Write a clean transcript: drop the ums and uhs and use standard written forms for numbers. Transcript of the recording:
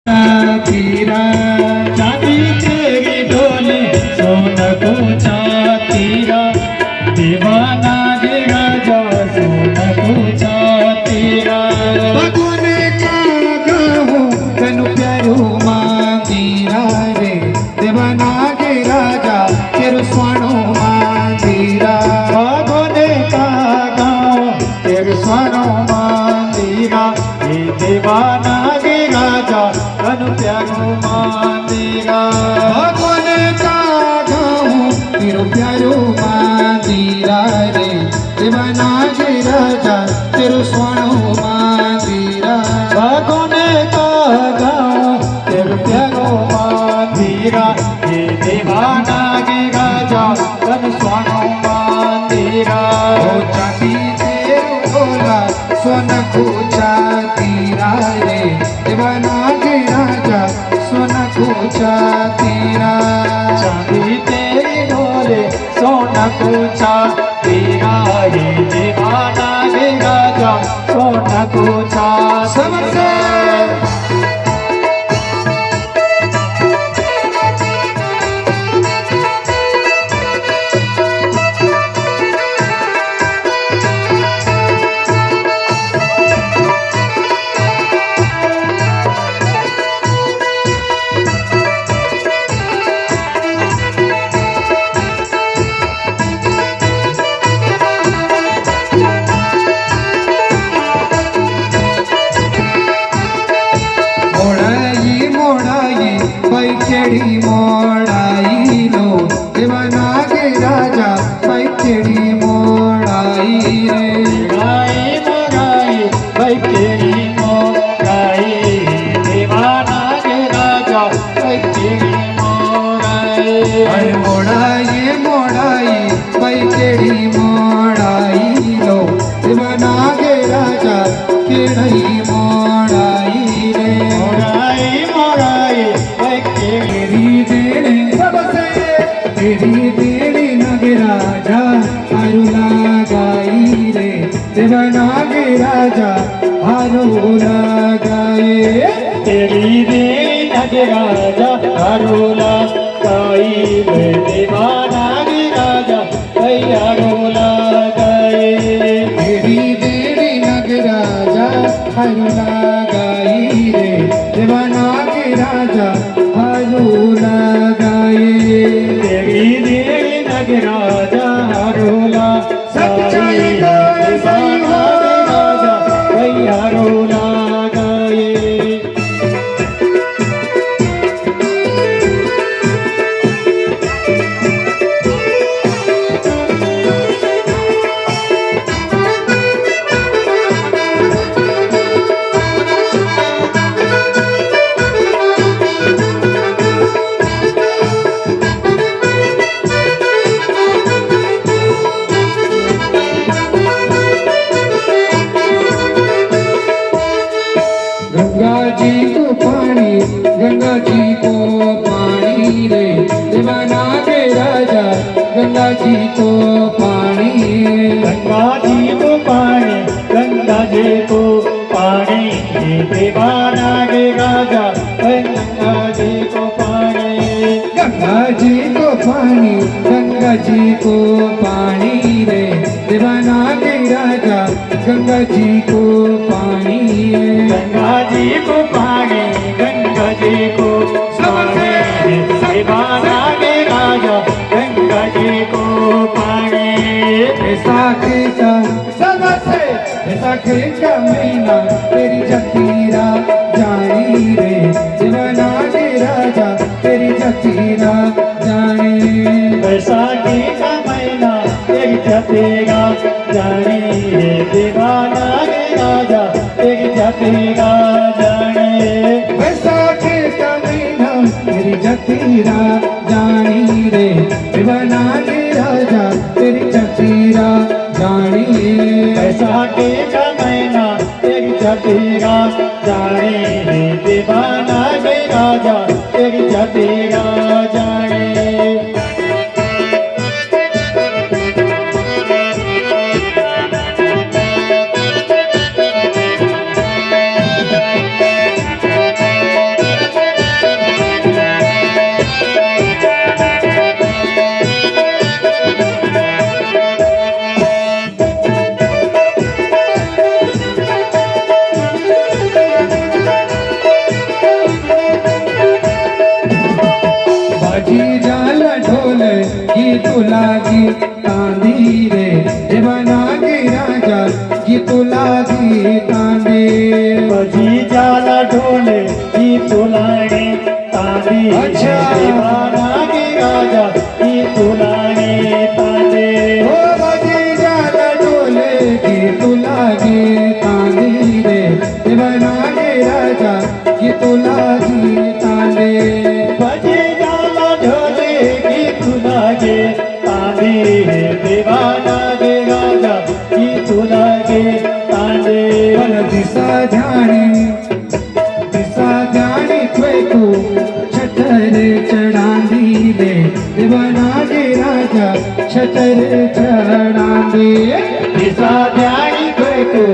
तीरा चांदी तेरी डोले सोना को तीरा दीवाना गे राजा सोना को तीरा भगवाने का गाऊं कनु प्यारू मांगीरा रे दीवाना गे राजा तेरू स्वाणो मांगीरा भगवाने का गाऊं तेरू स्वाणो मांगीरा ये दीवाना गे राजा कनु प्यारू मांगीरा भगवाने का गाऊं तेरू प्यारू मांगीरा रे दीवाना गे राजा तेरू स्वाणो मांगीरा भगवाने का गाऊं तेरू प्यारू मांगीरा ये दीवाना गे राजा कनु स्वाणो मांगीरा ओ चांदी तेरू डोला सोना को तीरा रे दीवाना गे राजा सोना को तीरा चांदी तेरी डोले सोना पूछा तेरा ये दीवाना गे राजा सोना पूछा सबसे पैकेड़ी मोड़ाई लो दीवाना गे राजा पैकेड़ी मोड़ाई रे गाई मगाई बैकेरी मोगाई दीवाना गे राजा बैकेरी मोगाई अरे मोड़ाई पैकेड़ी मोड़ाई लो दीवाना गे राजा केड़ी मोड़ाई रे तेरी देड़ी सबसे तेरी देड़ी नगे राजा हारूला गाई रे दीवाना गे राजा हारूला गाए तेरी देरी नगे राजा हारूला गाई रे दीवाना गे राजा हारूला गाए तेरी देड़ी नगे राजा हारूला गाई रे दीवाना गे राजा हारूला गाए तेरी देरी नगे राजा हारूला सच्चाई गाए सही हो राजा हारूला गाए गंगा जी को पानी रे दीवाना गे राजा गंगा जी को पानी गंगा जी को पानी गंगा जी को पानी ये दीवाना गे राजा गंगा जी को पानी गंगा जी को पानी गंगा जी को पानी रे दीवाना गे राजा गंगा जी को पानी गंगा जी को पानी गंगा जी को पानी दीवाना गे राजा गंगा जी को पानी बैसाखी का सबसे बैसाखी का महीना तेरी जतीरा जानी रे दीवाना गे राजा तेरी जतीरा जानी बैसाखी का महीना एक जतेगा जानी रे दीवाना गे राजा एक जतेगा जाने बैसाखी का महीना तेरी जतीरा जानी रे दीवाना गे राजा तेरी जतीरा जानी बैसाखी का महीना एक जतेगा जाने रे दीवाना गे राजा एक जतेगा जाने लागी तांदी रे देवानागे राजा गीतू लागी तांदे भजी जाला ढोले ही तुलाने तांदी अच्छा. देवानागे राजा ही तुलाने तांदे ओ बाजी जाला डोले गीतू लागी तांदी रे देवानागे राजा गीतू लागी तांदे भजी जाला ढोले ही तुलागे तांदे देवानागे राजा ही तुलागे तांदे पल दिसा ध्यानी त्वे तू छतर चढ़ांदी ले देवानागे राजा छतर चढ़ांदे दिसा ध्यानी कोई तू